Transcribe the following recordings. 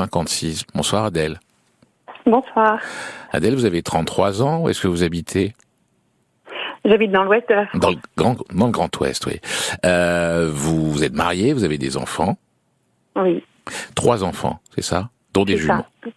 56. Bonsoir Adèle. Bonsoir. Adèle, vous avez 33 ans. Où est-ce que vous habitez ? J'habite dans l'ouest de la France. Dans le Grand Ouest, oui. Vous êtes mariée, vous avez des enfants. Oui. 3 enfants, c'est ça ? Dont des C'est jumeaux. ça.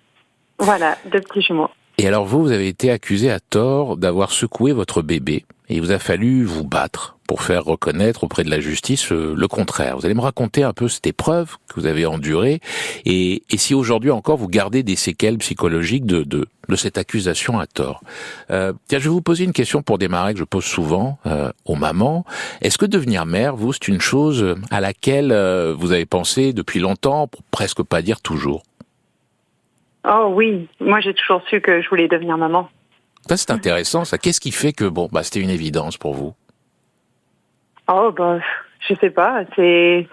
Voilà, 2 petits jumeaux. Et alors vous avez été accusé à tort d'avoir secoué votre bébé. Et il vous a fallu vous battre pour faire reconnaître auprès de la justice le contraire. Vous allez me raconter un peu cette épreuve que vous avez endurée et si aujourd'hui encore vous gardez des séquelles psychologiques de cette accusation à tort. Tiens, je vais vous poser une question pour démarrer que je pose souvent aux mamans. Est-ce que devenir mère, vous, c'est une chose à laquelle vous avez pensé depuis longtemps, pour presque pas dire toujours ? Oh oui, moi j'ai toujours su que je voulais devenir maman. Ça, c'est intéressant, ça. Qu'est-ce qui fait que, c'était une évidence pour vous ? Oh je sais pas, c'est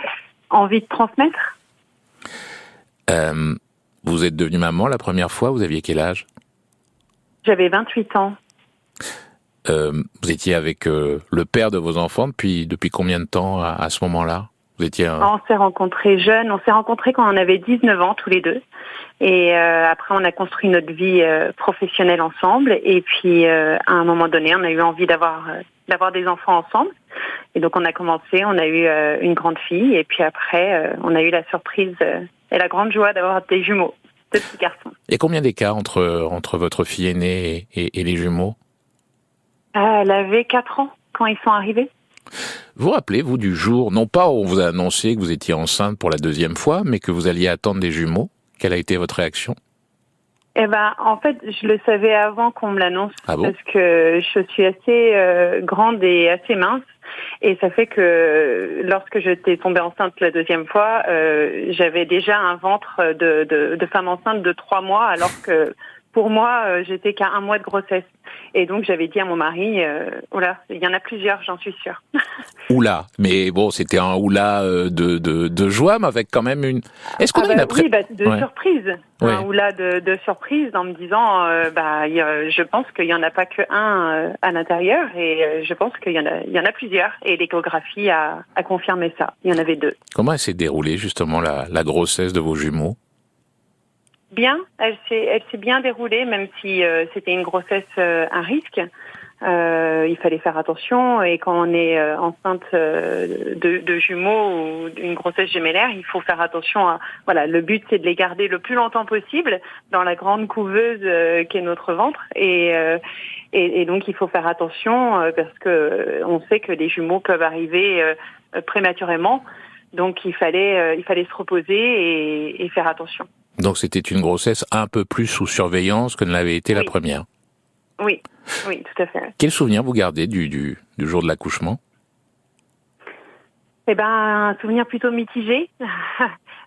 envie de transmettre. Vous êtes devenue maman la première fois, vous aviez quel âge ? J'avais 28 ans. Vous étiez avec le père de vos enfants depuis combien de temps à ce moment-là ? Vous étiez On s'est rencontrés jeunes, on s'est rencontrés quand on avait 19 ans tous les deux. Et après on a construit notre vie professionnelle ensemble. Et puis à un moment donné, on a eu envie d'avoir des enfants ensemble. Et donc on a commencé, on a eu une grande fille. Et puis après, on a eu la surprise et la grande joie d'avoir des jumeaux, 2 petits garçons. Il y a combien d'écart entre votre fille aînée et les jumeaux ? Elle avait 4 ans quand ils sont arrivés. Vous rappelez-vous du jour, non pas où on vous a annoncé que vous étiez enceinte pour la 2e fois, mais que vous alliez attendre des jumeaux ? Quelle a été votre réaction ? Eh ben, en fait, je le savais avant qu'on me l'annonce, Ah bon ? parce que je suis assez grande et assez mince, et ça fait que lorsque j'étais tombée enceinte la 2e fois, j'avais déjà un ventre de femme enceinte de 3 mois, alors que pour moi, j'étais qu'à 1 mois de grossesse. Et donc, j'avais dit à mon mari, il y en a plusieurs, j'en suis sûre. Oula, mais bon, c'était un oula de joie, mais avec quand même une... Est-ce qu'on a une Oui, surprise. Ouais. Un oula de surprise en me disant, je pense qu'il n'y en a pas qu'un à l'intérieur, et je pense qu'il y en a plusieurs. Et l'échographie a confirmé ça. Il y en avait 2. Comment elle s'est déroulée, justement, la grossesse de vos jumeaux ? Bien, elle s'est bien déroulée, même si c'était une grossesse à risque. Il fallait faire attention, et quand on est enceinte de jumeaux ou d'une grossesse gémellaire, il faut faire attention à... Voilà, le but c'est de les garder le plus longtemps possible dans la grande couveuse qu'est notre ventre, et donc il faut faire attention parce que on sait que les jumeaux peuvent arriver prématurément, donc il fallait se reposer et faire attention. Donc c'était une grossesse un peu plus sous surveillance que ne l'avait été la première. Oui, tout à fait. Quel souvenir vous gardez du jour de l'accouchement ? Eh ben, un souvenir plutôt mitigé.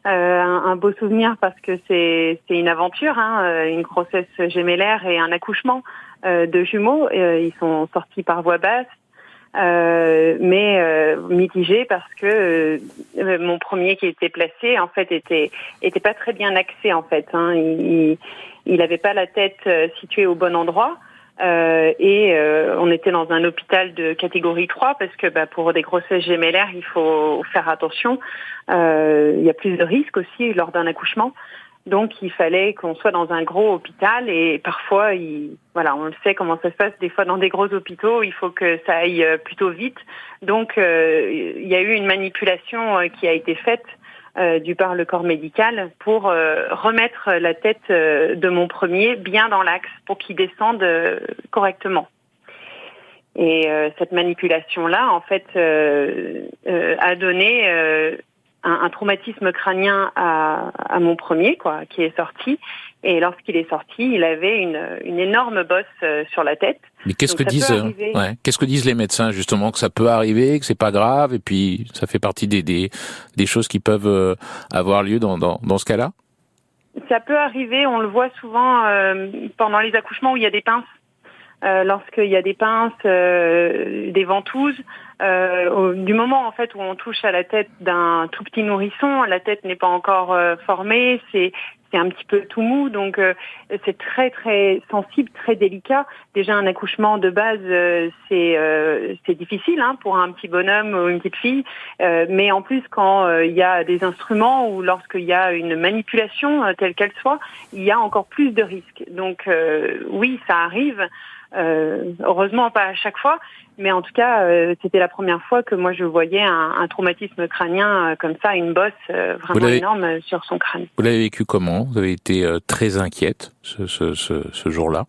Un beau souvenir parce que c'est une aventure, une grossesse gémellaire et un accouchement de jumeaux. Ils sont sortis par voie basse. Mais mitigé parce que mon premier qui était placé en fait était pas très bien axé en fait. Il avait pas la tête située au bon endroit. On était dans un hôpital de catégorie 3 parce que pour des grossesses gémellaires il faut faire attention. Il y a plus de risques aussi lors d'un accouchement. Donc il fallait qu'on soit dans un gros hôpital, et parfois, on le sait comment ça se passe, des fois dans des gros hôpitaux, il faut que ça aille plutôt vite. Donc il y a eu une manipulation qui a été faite par le corps médical pour remettre la tête de mon premier bien dans l'axe pour qu'il descende correctement. Et cette manipulation-là, en fait, a donné... un traumatisme crânien à mon premier, qui est sorti. Et lorsqu'il est sorti, il avait une énorme bosse sur la tête. Mais qu'est-ce que disent les médecins, justement, que ça peut arriver, que c'est pas grave, et puis ça fait partie des choses qui peuvent avoir lieu dans ce cas-là ? Ça peut arriver, on le voit souvent pendant les accouchements où il y a des pinces. Lorsqu'il y a des pinces, des ventouses, du moment en fait où on touche à la tête d'un tout petit nourrisson, la tête n'est pas encore formée, c'est c'est un petit peu tout mou, donc c'est très très sensible, très délicat. Déjà un accouchement de base, c'est difficile pour un petit bonhomme ou une petite fille, mais en plus quand il y a des instruments ou lorsqu'il y a une manipulation telle qu'elle soit, il y a encore plus de risques. Donc oui, ça arrive. Heureusement pas à chaque fois, mais en tout cas c'était la première fois que moi je voyais un traumatisme crânien comme ça, une bosse vraiment énorme sur son crâne. Vous l'avez vécu comment? Vous avez été très inquiète ce jour-là?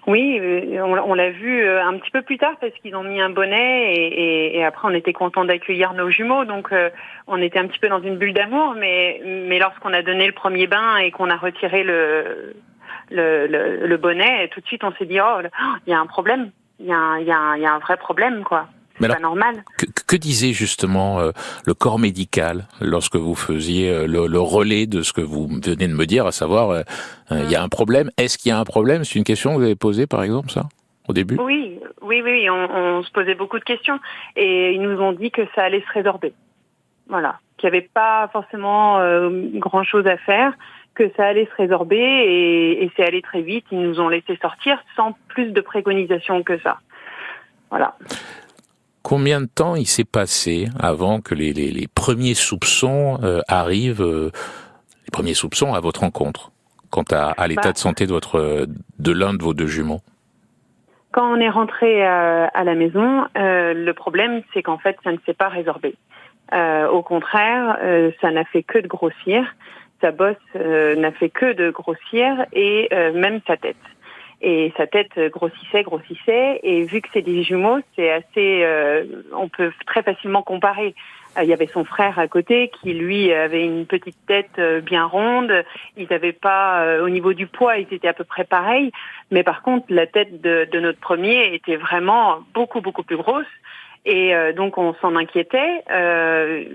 Oui, on l'a vu un petit peu plus tard parce qu'ils ont mis un bonnet et après on était content d'accueillir nos jumeaux, donc on était un petit peu dans une bulle d'amour, mais lorsqu'on a donné le premier bain et qu'on a retiré le bonnet, tout de suite on s'est dit il y a un problème, il y a un vrai problème quoi. C'est pas normal. Que disait justement le corps médical lorsque vous faisiez le relais de ce que vous venez de me dire, à savoir il y a un problème. Est-ce qu'il y a un problème? C'est une question que vous avez posée par exemple, ça, au début? Oui, on se posait beaucoup de questions et ils nous ont dit que ça allait se résorber. Voilà, qu'il n'y avait pas forcément grand-chose à faire, que ça allait se résorber et c'est allé très vite. Ils nous ont laissé sortir sans plus de préconisation que ça. Voilà. Combien de temps il s'est passé avant que les premiers soupçons arrivent, les premiers soupçons à votre rencontre, quant à l'état de santé de l'un de vos deux jumeaux? Quand on est rentré à la maison, le problème c'est qu'en fait ça ne s'est pas résorbé. Au contraire, ça n'a fait que de grossir. Sa bosse n'a fait que de grossir et même sa tête. Et sa tête grossissait, et vu que c'est des jumeaux, c'est assez, on peut très facilement comparer. Il y avait son frère à côté qui, lui, avait une petite tête bien ronde. Ils n'avaient pas, au niveau du poids, ils étaient à peu près pareils. Mais par contre, la tête de notre premier était vraiment beaucoup, beaucoup plus grosse. Et donc, on s'en inquiétait.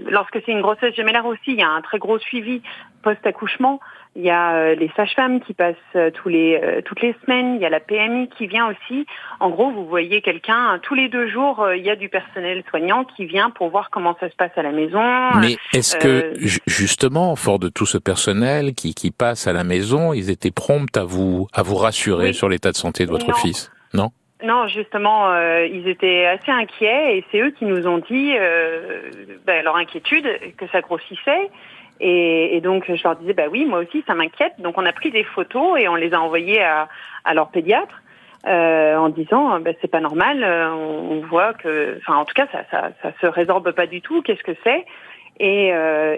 Lorsque c'est une grossesse gémellaire aussi, il y a un très gros suivi post-accouchement. Il y a les sages-femmes qui passent toutes les semaines. Il y a la PMI qui vient aussi. En gros, vous voyez quelqu'un tous les 2 jours. Il y a du personnel soignant qui vient pour voir comment ça se passe à la maison. Mais est-ce que justement, fort de tout ce personnel qui passe à la maison, ils étaient prompts à vous rassurer sur l'état de santé de votre fils? Non. Non, justement, ils étaient assez inquiets et c'est eux qui nous ont dit leur inquiétude, que ça grossissait. Et donc, je leur disais, oui, moi aussi, ça m'inquiète. Donc, on a pris des photos et on les a envoyées à leur pédiatre en disant, c'est pas normal. On voit que, en tout cas, ça se résorbe pas du tout. Qu'est-ce que c'est? Et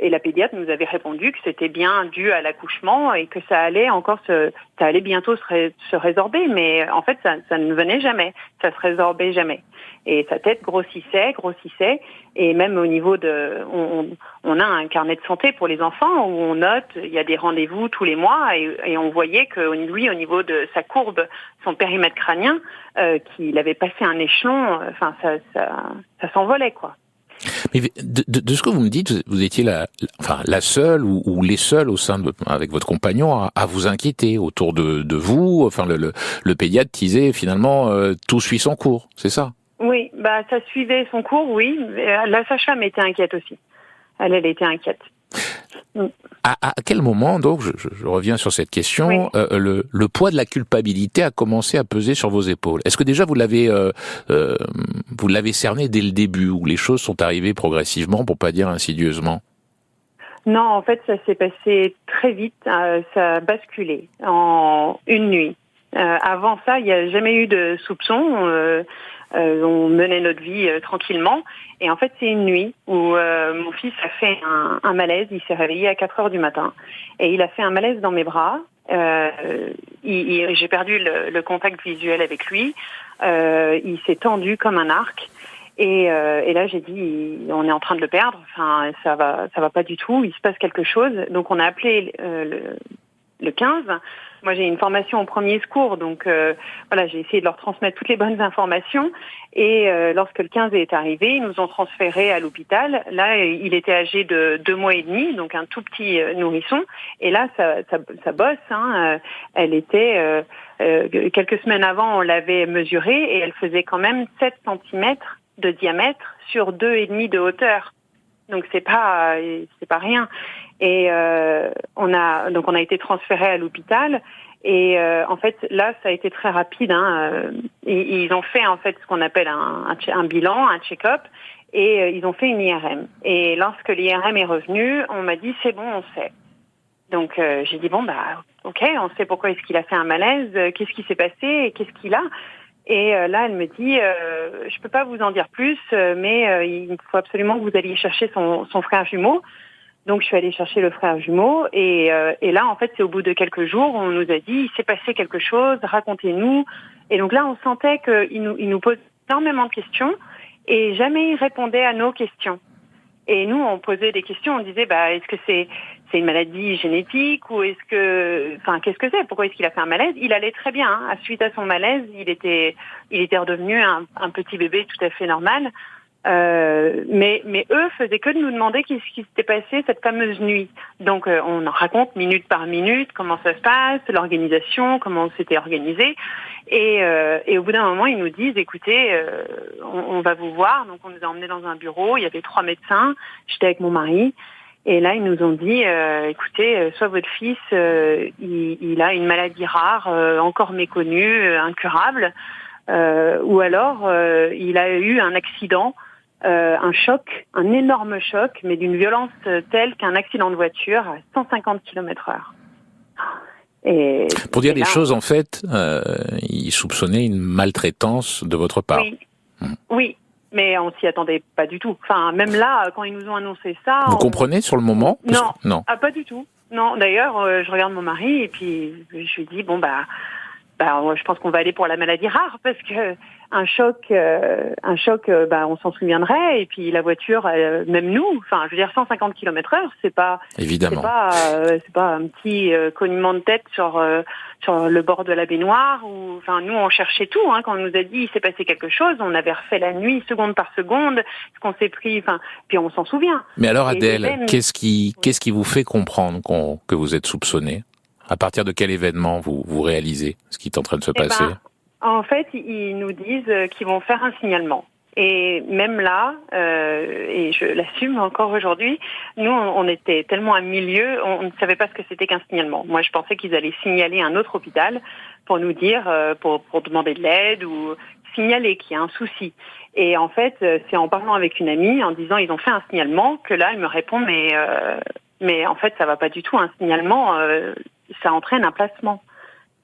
la pédiatre nous avait répondu que c'était bien dû à l'accouchement et que ça allait bientôt se résorber. Mais en fait, ça ne venait jamais. Ça se résorbait jamais. Et sa tête grossissait. Et même au niveau on a un carnet de santé pour les enfants où on note, il y a des rendez-vous tous les mois et on voyait que lui, au niveau de sa courbe, son périmètre crânien, qu'il avait passé un échelon, ça s'envolait, quoi. Mais de ce que vous me dites, vous étiez la seule ou les seuls avec votre compagnon à vous inquiéter autour de vous. Enfin, le pédiatre disait finalement tout suit son cours, c'est ça? Oui, ça suivait son cours, oui. La sage-femme était inquiète aussi. Elle était inquiète. À quel moment, donc, je reviens sur cette question, le poids de la culpabilité a commencé à peser sur vos épaules? Est-ce que déjà vous l'avez cerné dès le début, ou les choses sont arrivées progressivement, pour pas dire insidieusement? Non, en fait, ça s'est passé très vite, ça a basculé en une nuit. Avant ça, il n'y a jamais eu de soupçon. On menait notre vie tranquillement. Et en fait, c'est une nuit où mon fils a fait un malaise. Il s'est réveillé à 4 heures du matin. Et il a fait un malaise dans mes bras. J'ai perdu le contact visuel avec lui. Il s'est tendu comme un arc. Et là, j'ai dit, on est en train de le perdre. Enfin, ça va pas du tout. Il se passe quelque chose. Donc, on a appelé le 15. Moi, j'ai une formation en premier secours, donc j'ai essayé de leur transmettre toutes les bonnes informations. Et lorsque le 15 est arrivé, ils nous ont transférés à l'hôpital. Là, il était âgé de 2 mois et demi, donc un tout petit nourrisson. Et là, ça bosse. Elle était quelques semaines avant, on l'avait mesurée et elle faisait quand même 7 centimètres de diamètre sur 2,5 de hauteur. Donc c'est pas rien. Et on a été transféré à l'hôpital. Et en fait, là, ça a été très rapide. Ils ont fait en fait ce qu'on appelle un bilan, un check-up, et ils ont fait une IRM. Et lorsque l'IRM est revenue, on m'a dit c'est bon, on sait. Donc j'ai dit bon ok, on sait pourquoi est-ce qu'il a fait un malaise, qu'est-ce qui s'est passé, et qu'est-ce qu'il a. Et là, elle me dit je peux pas vous en dire plus, mais il faut absolument que vous alliez chercher son frère jumeau. Donc je suis allée chercher le frère jumeau et là en fait c'est au bout de quelques jours on nous a dit il s'est passé quelque chose, racontez-nous. Et donc là on sentait qu'il nous pose énormément de questions et jamais il répondait à nos questions. Et nous on posait des questions, on disait est-ce que c'est une maladie génétique ou qu'est-ce que c'est, pourquoi est-ce qu'il a fait un malaise? Il allait très bien, suite à son malaise il était redevenu un petit bébé tout à fait normal. Mais eux faisaient que de nous demander qu'est-ce qui s'était passé cette fameuse nuit. Donc on en raconte minute par minute comment ça se passe, l'organisation, comment on s'était organisé. Et au bout d'un moment, ils nous disent écoutez, on va vous voir. Donc on nous a emmenés dans un bureau, il y avait 3 médecins, j'étais avec mon mari. Et là, ils nous ont dit écoutez, soit votre fils, il a une maladie rare, encore méconnue, incurable, ou alors il a eu un accident. Un choc, un énorme choc, mais d'une violence telle qu'un accident de voiture à 150 km/h. Et pour dire les choses, en fait, il soupçonnait une maltraitance de votre part. Oui, mais on s'y attendait pas du tout. Enfin, même là, quand ils nous ont annoncé ça... Vous comprenez sur le moment? Non. Pas du tout. Non, d'ailleurs, je regarde mon mari et puis je lui dis, je pense qu'on va aller pour la maladie rare parce que un choc, on s'en souviendrait. Et puis la voiture, même nous, 150 km/h, c'est pas, évidemment, c'est pas un petit cognement de tête sur le bord de la baignoire. Nous, on cherchait tout. Quand on nous a dit il s'est passé quelque chose, on avait refait la nuit seconde par seconde, ce qu'on s'est pris. Puis on s'en souvient. Mais alors, Adèle, qu'est-ce qui vous fait comprendre que vous êtes soupçonnée? À partir de quel événement vous réalisez ce qui est en train de se passer? En fait, ils nous disent qu'ils vont faire un signalement. Et même là, et je l'assume encore aujourd'hui, nous, on était tellement à milieu, on ne savait pas ce que c'était qu'un signalement. Moi, je pensais qu'ils allaient signaler un autre hôpital pour nous dire, pour demander de l'aide ou signaler qu'il y a un souci. Et en fait, c'est en parlant avec une amie, en disant ils ont fait un signalement, que là, elle me répond mais en fait, ça va pas du tout. Un signalement, ça entraîne un placement.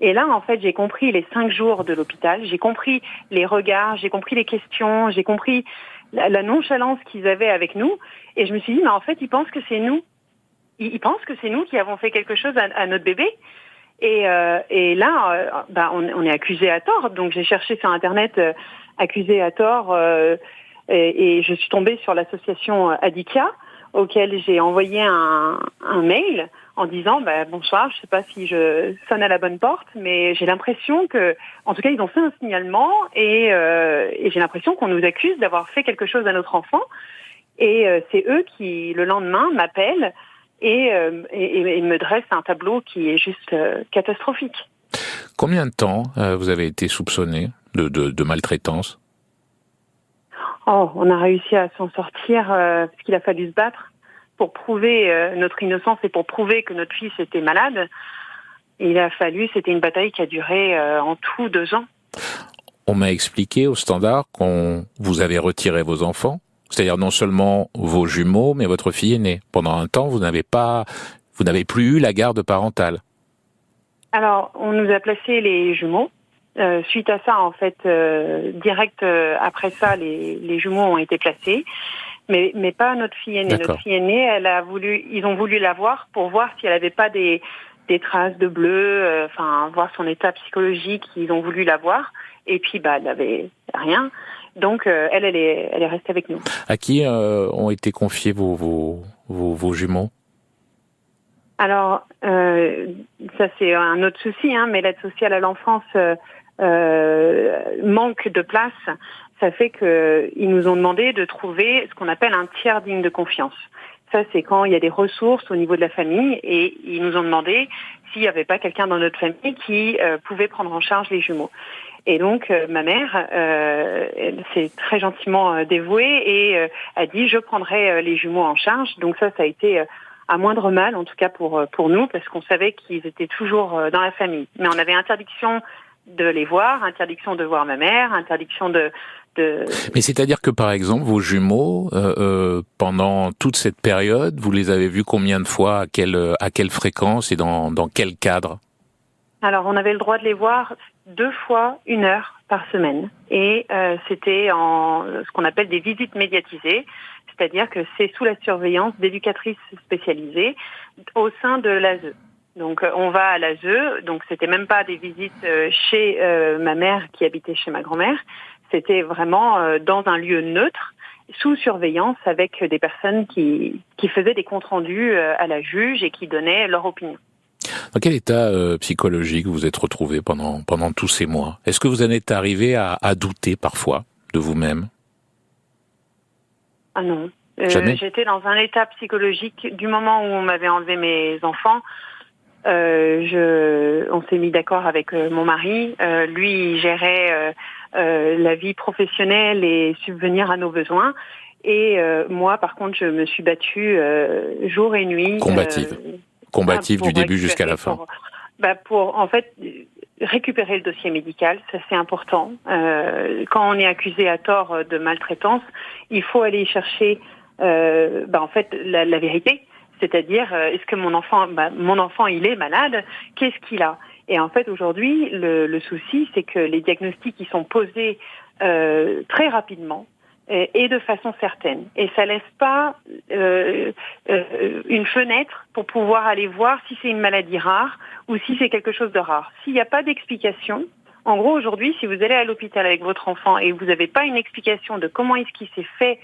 Et là, en fait, j'ai compris les 5 jours de l'hôpital, j'ai compris les regards, j'ai compris les questions, j'ai compris la nonchalance qu'ils avaient avec nous. Et je me suis dit, mais en fait, ils pensent que c'est nous. Ils pensent que c'est nous qui avons fait quelque chose à notre bébé. Et là, on est accusé à tort. Donc, j'ai cherché sur Internet accusé à tort et je suis tombée sur l'association Adikia, auquel j'ai envoyé un mail en disant bonsoir, je ne sais pas si je sonne à la bonne porte, mais j'ai l'impression que, en tout cas, ils ont fait un signalement et j'ai l'impression qu'on nous accuse d'avoir fait quelque chose à notre enfant. Et c'est eux qui, le lendemain, m'appellent et me dressent un tableau qui est juste catastrophique. Combien de temps vous avez été soupçonné de maltraitance? On a réussi à s'en sortir parce qu'il a fallu se battre pour prouver notre innocence et pour prouver que notre fils était malade. C'était une bataille qui a duré en tout 2 ans. On m'a expliqué au Standard qu'on vous avait retiré vos enfants, c'est-à-dire non seulement vos jumeaux, mais votre fille aînée. Pendant un temps, vous n'avez plus eu la garde parentale. Alors, on nous a placé les jumeaux. Suite à ça, en fait, direct après ça, les jumeaux ont été placés, mais pas notre fille aînée. D'accord. Notre fille aînée, ils ont voulu la voir pour voir si elle avait pas des traces de bleu, voir son état psychologique. Ils ont voulu la voir, et puis elle n'avait rien. Donc elle est restée avec nous. À qui ont été confiés vos jumeaux? Alors ça c'est un autre souci, mais l'aide sociale à l'enfance manque de place. Ça fait qu'ils nous ont demandé de trouver ce qu'on appelle un tiers digne de confiance. Ça, c'est quand il y a des ressources au niveau de la famille et ils nous ont demandé s'il n'y avait pas quelqu'un dans notre famille qui pouvait prendre en charge les jumeaux. Et donc, ma mère elle s'est très gentiment dévouée et a dit « je prendrai les jumeaux en charge ». Donc ça a été à moindre mal, en tout cas pour nous, parce qu'on savait qu'ils étaient toujours dans la famille. Mais on avait interdiction de les voir, interdiction de voir ma mère, interdiction de... Mais c'est-à-dire que, par exemple, vos jumeaux, pendant toute cette période, vous les avez vus combien de fois, à quelle fréquence et dans quel cadre? Alors, on avait le droit de les voir 2 fois 1 heure par semaine. Et c'était en ce qu'on appelle des visites médiatisées, c'est-à-dire que c'est sous la surveillance d'éducatrices spécialisées au sein de l'ASE. Donc, on va à l'ASE, donc c'était même pas des visites chez ma mère qui habitait chez ma grand-mère, c'était vraiment dans un lieu neutre, sous surveillance, avec des personnes qui faisaient des comptes rendus à la juge et qui donnaient leur opinion. Dans quel état psychologique vous êtes retrouvé pendant tous ces mois? Est-ce que vous en êtes arrivé à douter parfois de vous-même? Ah non. Jamais? J'étais dans un état psychologique du moment où on m'avait enlevé mes enfants. On s'est mis d'accord avec mon mari. Lui, il gérait la vie professionnelle et subvenir à nos besoins. Et moi, par contre, je me suis battue jour et nuit. Combative du début jusqu'à la fin. Pour en fait récupérer le dossier médical, ça c'est important. Quand on est accusé à tort de maltraitance, il faut aller chercher en fait la vérité. C'est-à-dire, est-ce que mon enfant, il est malade? Qu'est-ce qu'il a? Et en fait, aujourd'hui, le souci, c'est que les diagnostics, ils sont posés très rapidement et de façon certaine. Et ça laisse pas une fenêtre pour pouvoir aller voir si c'est une maladie rare ou si c'est quelque chose de rare. S'il n'y a pas d'explication, en gros, aujourd'hui, si vous allez à l'hôpital avec votre enfant et vous n'avez pas une explication de comment est-ce qu'il s'est fait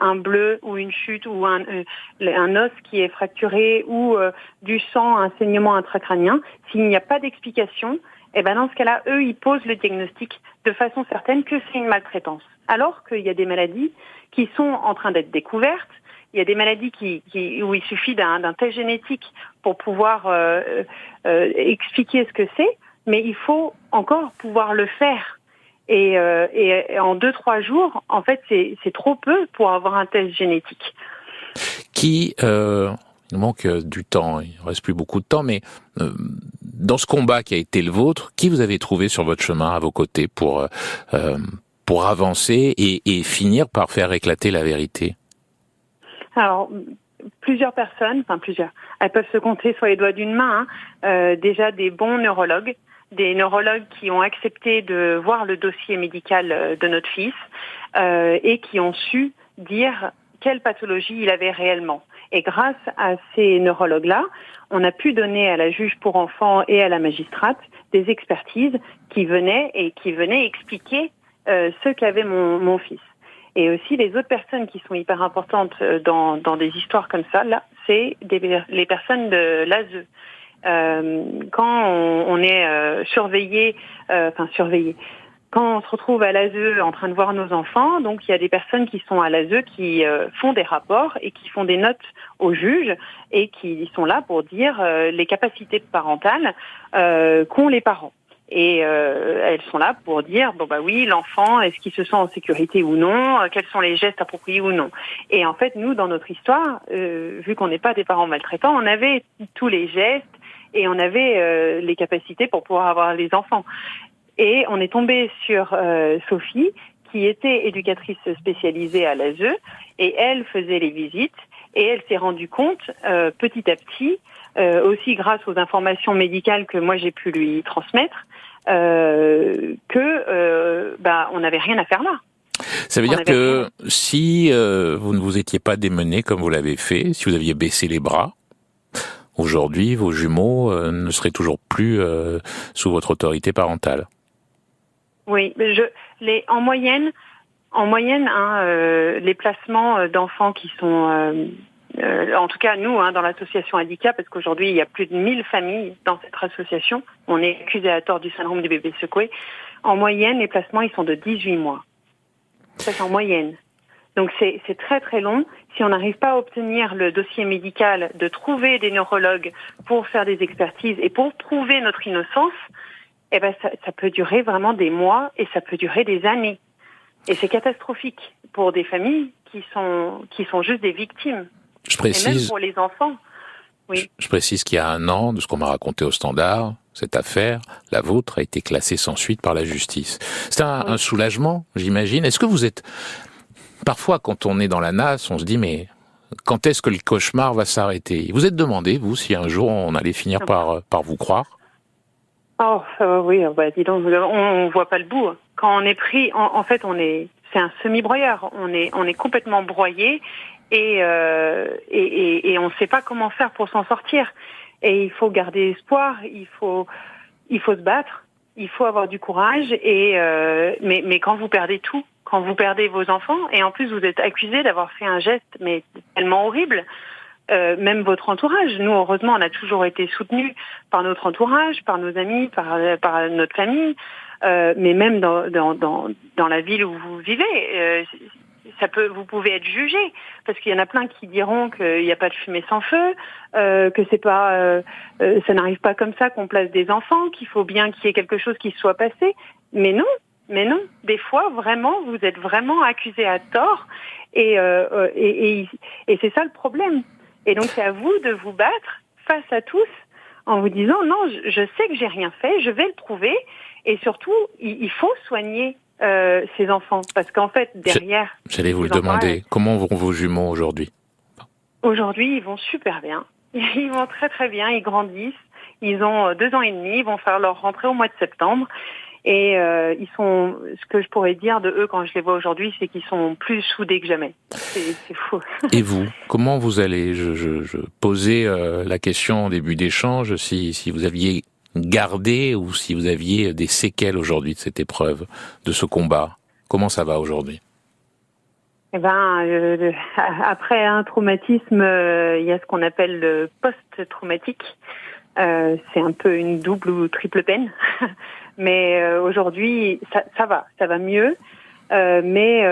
un bleu ou une chute ou un os qui est fracturé ou du sang, un saignement intracrânien, s'il n'y a pas d'explication, dans ce cas-là, eux, ils posent le diagnostic de façon certaine que c'est une maltraitance. Alors qu'il y a des maladies qui sont en train d'être découvertes, il y a des maladies où il suffit d'un test génétique pour pouvoir expliquer ce que c'est, mais il faut encore pouvoir le faire. Et en 2-3 jours, en fait, c'est trop peu pour avoir un test génétique. Il nous manque du temps, il ne reste plus beaucoup de temps, mais dans ce combat qui a été le vôtre, qui vous avez trouvé sur votre chemin à vos côtés pour avancer et finir par faire éclater la vérité? Alors, plusieurs personnes, elles peuvent se compter sur les doigts d'une main, déjà des bons neurologues, des neurologues qui ont accepté de voir le dossier médical de notre fils et qui ont su dire quelle pathologie il avait réellement. Et grâce à ces neurologues-là, on a pu donner à la juge pour enfants et à la magistrate des expertises qui venaient expliquer ce qu'avait mon fils. Et aussi les autres personnes qui sont hyper importantes dans des histoires comme ça, là, c'est les personnes de l'ASE. Quand on est surveillé, quand on se retrouve à l'ASE en train de voir nos enfants, donc il y a des personnes qui sont à l'ASE qui font des rapports et qui font des notes au juge et qui sont là pour dire les capacités parentales qu'ont les parents. Et elles sont là pour dire oui, l'enfant, est-ce qu'il se sent en sécurité ou non, quels sont les gestes appropriés ou non. Et en fait, nous, dans notre histoire, vu qu'on n'est pas des parents maltraitants, on avait tous les gestes et on avait les capacités pour pouvoir avoir les enfants. Et on est tombé sur Sophie, qui était éducatrice spécialisée à l'ASE, et elle faisait les visites, et elle s'est rendue compte petit à petit, aussi grâce aux informations médicales que moi j'ai pu lui transmettre, on n'avait rien à faire là. Ça veut dire que si vous ne vous étiez pas démené comme vous l'avez fait, si vous aviez baissé les bras, aujourd'hui vos jumeaux ne seraient toujours plus sous votre autorité parentale. Oui, mais en moyenne, les placements d'enfants qui sont, en tout cas nous, dans l'association Adica, parce qu'aujourd'hui il y a plus de 1000 familles dans cette association, on est accusé à tort du syndrome du bébé secoué. En moyenne, les placements ils sont de 18 mois. Ça c'est en moyenne. Donc c'est très très long. Si on n'arrive pas à obtenir le dossier médical, de trouver des neurologues pour faire des expertises et pour prouver notre innocence, ça peut durer vraiment des mois et ça peut durer des années. Et c'est catastrophique pour des familles qui sont juste des victimes. Je précise. Et même pour les enfants. Oui. Je précise qu'il y a 1 an, de ce qu'on m'a raconté au Standard, cette affaire, la vôtre, a été classée sans suite par la justice. C'est un soulagement, j'imagine. Est-ce que vous êtes... Parfois, quand on est dans la nasse, on se dit, mais quand est-ce que le cauchemar va s'arrêter? Vous êtes demandé, vous, si un jour on allait finir par vous croire? Oh, oui, dis donc, on voit pas le bout. Quand on est pris, en fait, c'est un semi-broyeur. On est complètement broyé et on ne sait pas comment faire pour s'en sortir. Et il faut garder espoir, il faut se battre, il faut avoir du courage. Mais quand vous perdez tout, quand vous perdez vos enfants, et en plus vous êtes accusé d'avoir fait un geste mais tellement horrible. Même votre entourage. Nous, heureusement, on a toujours été soutenus par notre entourage, par nos amis, par notre famille, mais même dans la ville où vous vivez, vous pouvez être jugé, parce qu'il y en a plein qui diront qu'il n'y a pas de fumée sans feu, que c'est pas, ça n'arrive pas comme ça qu'on place des enfants, qu'il faut bien qu'il y ait quelque chose qui se soit passé. Mais non. Des fois, vraiment, vous êtes vraiment accusé à tort, et c'est ça le problème. Et donc, c'est à vous de vous battre face à tous en vous disant non, je sais que j'ai rien fait, je vais le prouver. Et surtout, il faut soigner ces enfants. Parce qu'en fait, derrière... J'allais vous le demander. Comment vont vos jumeaux aujourd'hui? Aujourd'hui, ils vont super bien. Ils vont très très bien, ils grandissent. Ils ont 2 ans et demi, ils vont faire leur rentrée au mois de septembre. Et ils sont, ce que je pourrais dire de eux quand je les vois aujourd'hui, c'est qu'ils sont plus soudés que jamais. C'est fou. Et vous, comment vous allez? Je posais la question en début d'échange, si vous aviez gardé ou si vous aviez des séquelles aujourd'hui de cette épreuve, de ce combat. Comment ça va aujourd'hui? Eh ben, après un traumatisme, il y a ce qu'on appelle le post-traumatique. C'est un peu une double ou triple peine. Mais aujourd'hui, ça va mieux. Mais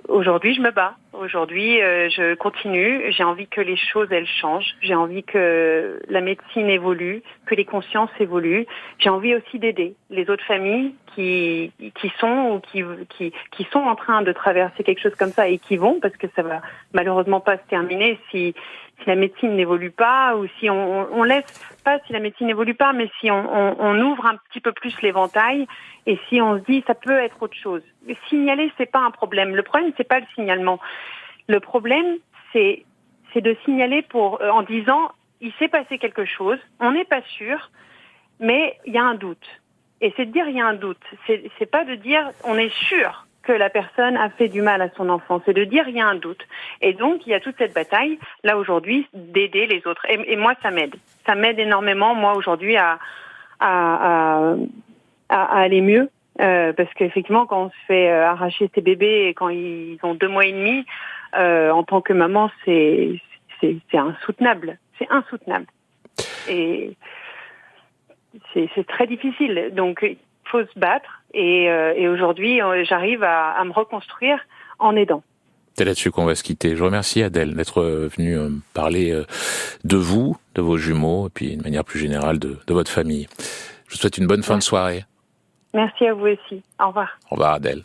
aujourd'hui, je me bats. Aujourd'hui, je continue. J'ai envie que les choses, elles changent. J'ai envie que la médecine évolue, que les consciences évoluent. J'ai envie aussi d'aider les autres familles qui sont en train de traverser quelque chose comme ça et qui vont, parce que ça va malheureusement pas se terminer si la médecine n'évolue pas, ou si on laisse pas, si la médecine n'évolue pas, mais si on ouvre un petit peu plus l'éventail, et si on se dit ça peut être autre chose. Signaler, c'est pas un problème. Le problème, c'est pas le signalement. Le problème, c'est de signaler en disant il s'est passé quelque chose, on n'est pas sûr, mais il y a un doute. Et c'est de dire il y a un doute. C'est pas de dire on est sûr que la personne a fait du mal à son enfant. C'est de dire il y a un doute. Et donc, il y a toute cette bataille, là, aujourd'hui, d'aider les autres. Et moi, ça m'aide. Ça m'aide énormément, moi, aujourd'hui, à aller mieux. Parce qu'effectivement, quand on se fait arracher ses bébés et quand ils ont 2 mois et demi, en tant que maman, c'est insoutenable. C'est insoutenable. Et c'est très difficile. Donc, il faut se battre. Et aujourd'hui, j'arrive à me reconstruire en aidant. C'est là-dessus qu'on va se quitter. Je vous remercie, Adèle, d'être venue parler de vous, de vos jumeaux, et puis de manière plus générale de votre famille. Je vous souhaite une bonne fin de soirée. Merci à vous aussi. Au revoir. Au revoir, Adèle.